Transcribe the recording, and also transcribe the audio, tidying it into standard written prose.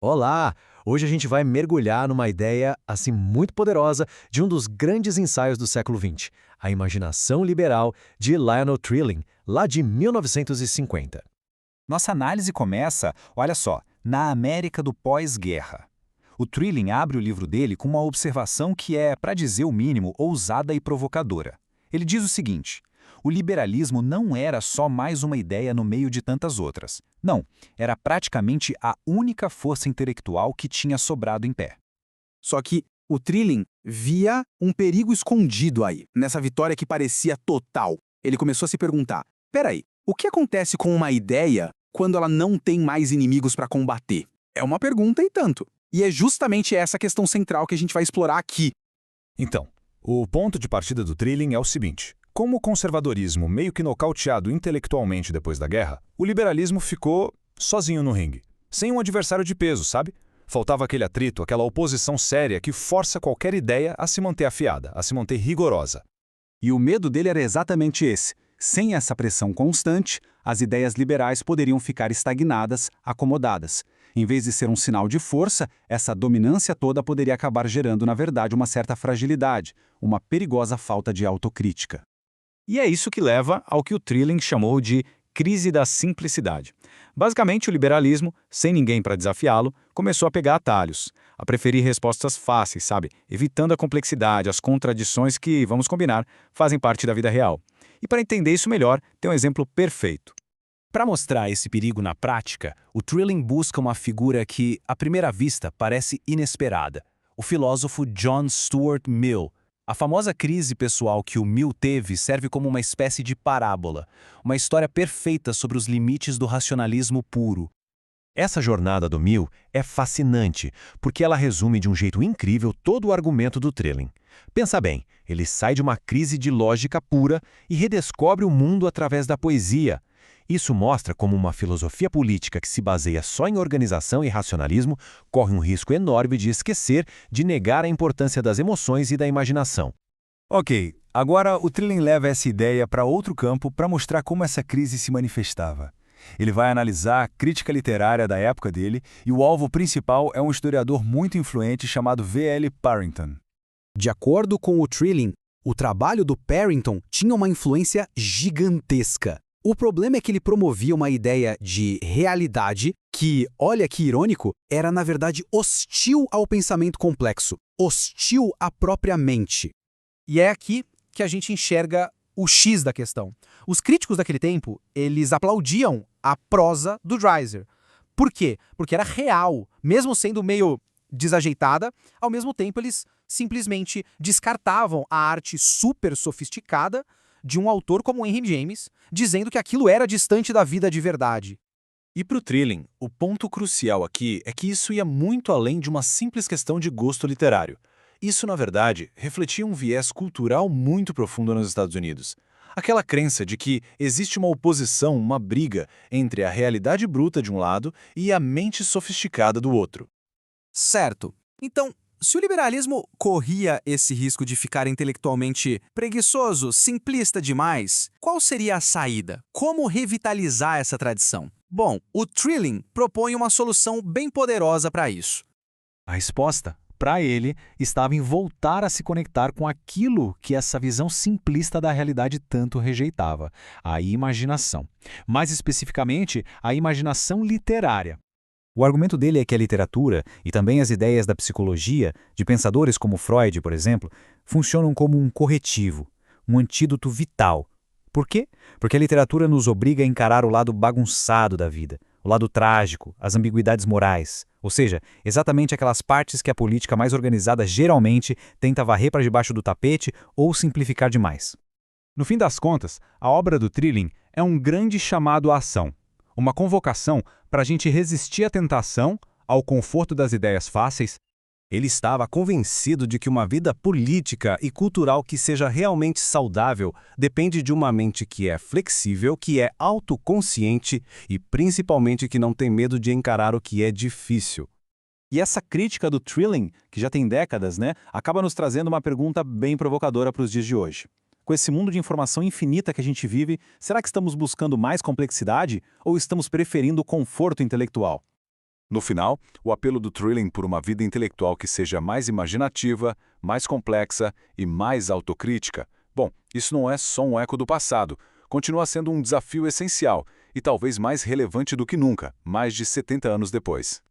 Olá! Hoje a gente vai mergulhar numa ideia, assim, muito poderosa de um dos grandes ensaios do século XX, a imaginação liberal de Lionel Trilling, lá de 1950. Nossa análise começa, olha só, na América do pós-guerra. O Trilling abre o livro dele com uma observação que é, para dizer o mínimo, ousada e provocadora. Ele diz o seguinte: o liberalismo não era só mais uma ideia no meio de tantas outras. Não, era praticamente a única força intelectual que tinha sobrado em pé. Só que o Trilling via um perigo escondido aí, nessa vitória que parecia total. Ele começou a se perguntar: peraí, o que acontece com uma ideia quando ela não tem mais inimigos para combater? É uma pergunta e tanto. E é justamente essa questão central que a gente vai explorar aqui. Então, o ponto de partida do Trilling é o seguinte: como o conservadorismo meio que nocauteado intelectualmente depois da guerra, o liberalismo ficou sozinho no ringue, sem um adversário de peso, sabe? Faltava aquele atrito, aquela oposição séria que força qualquer ideia a se manter afiada, a se manter rigorosa. E o medo dele era exatamente esse. Sem essa pressão constante, as ideias liberais poderiam ficar estagnadas, acomodadas. Em vez de ser um sinal de força, essa dominância toda poderia acabar gerando, na verdade, uma certa fragilidade, uma perigosa falta de autocrítica. E é isso que leva ao que o Trilling chamou de crise da simplicidade. Basicamente, o liberalismo, sem ninguém para desafiá-lo, começou a pegar atalhos, a preferir respostas fáceis, sabe? Evitando a complexidade, as contradições que, vamos combinar, fazem parte da vida real. E para entender isso melhor, tem um exemplo perfeito. Para mostrar esse perigo na prática, o Trilling busca uma figura que, à primeira vista, parece inesperada: o filósofo John Stuart Mill. A famosa crise pessoal que o Mill teve serve como uma espécie de parábola, uma história perfeita sobre os limites do racionalismo puro. Essa jornada do Mill é fascinante, porque ela resume de um jeito incrível todo o argumento do Trilling. Pensa bem, ele sai de uma crise de lógica pura e redescobre o mundo através da poesia. Isso mostra como uma filosofia política que se baseia só em organização e racionalismo corre um risco enorme de esquecer, de negar a importância das emoções e da imaginação. Ok, agora o Trilling leva essa ideia para outro campo para mostrar como essa crise se manifestava. Ele vai analisar a crítica literária da época dele e o alvo principal é um historiador muito influente chamado V.L. Parrington. De acordo com o Trilling, o trabalho do Parrington tinha uma influência gigantesca. O problema é que ele promovia uma ideia de realidade que, olha que irônico, era na verdade hostil ao pensamento complexo, hostil à própria mente. E é aqui que a gente enxerga o X da questão. Os críticos daquele tempo, eles aplaudiam a prosa do Dreiser. Por quê? Porque era real, mesmo sendo meio desajeitada, ao mesmo tempo eles simplesmente descartavam a arte super sofisticada de um autor como Henry James, dizendo que aquilo era distante da vida de verdade. E para o Trilling, o ponto crucial aqui é que isso ia muito além de uma simples questão de gosto literário. Isso, na verdade, refletia um viés cultural muito profundo nos Estados Unidos. Aquela crença de que existe uma oposição, uma briga entre a realidade bruta de um lado e a mente sofisticada do outro. Certo. Então, se o liberalismo corria esse risco de ficar intelectualmente preguiçoso, simplista demais, qual seria a saída? Como revitalizar essa tradição? Bom, o Trilling propõe uma solução bem poderosa para isso. A resposta, para ele, estava em voltar a se conectar com aquilo que essa visão simplista da realidade tanto rejeitava: a imaginação. Mais especificamente, a imaginação literária. O argumento dele é que a literatura, e também as ideias da psicologia, de pensadores como Freud, por exemplo, funcionam como um corretivo, um antídoto vital. Por quê? Porque a literatura nos obriga a encarar o lado bagunçado da vida, o lado trágico, as ambiguidades morais, ou seja, exatamente aquelas partes que a política mais organizada geralmente tenta varrer para debaixo do tapete ou simplificar demais. No fim das contas, a obra do Trilling é um grande chamado à ação, uma convocação para a gente resistir à tentação, ao conforto das ideias fáceis. Ele estava convencido de que uma vida política e cultural que seja realmente saudável depende de uma mente que é flexível, que é autoconsciente e principalmente que não tem medo de encarar o que é difícil. E essa crítica do Trilling, que já tem décadas, acaba nos trazendo uma pergunta bem provocadora para os dias de hoje. Com esse mundo de informação infinita que a gente vive, será que estamos buscando mais complexidade ou estamos preferindo o conforto intelectual? No final, o apelo do Trilling por uma vida intelectual que seja mais imaginativa, mais complexa e mais autocrítica, bom, isso não é só um eco do passado, continua sendo um desafio essencial e talvez mais relevante do que nunca, mais de 70 anos depois.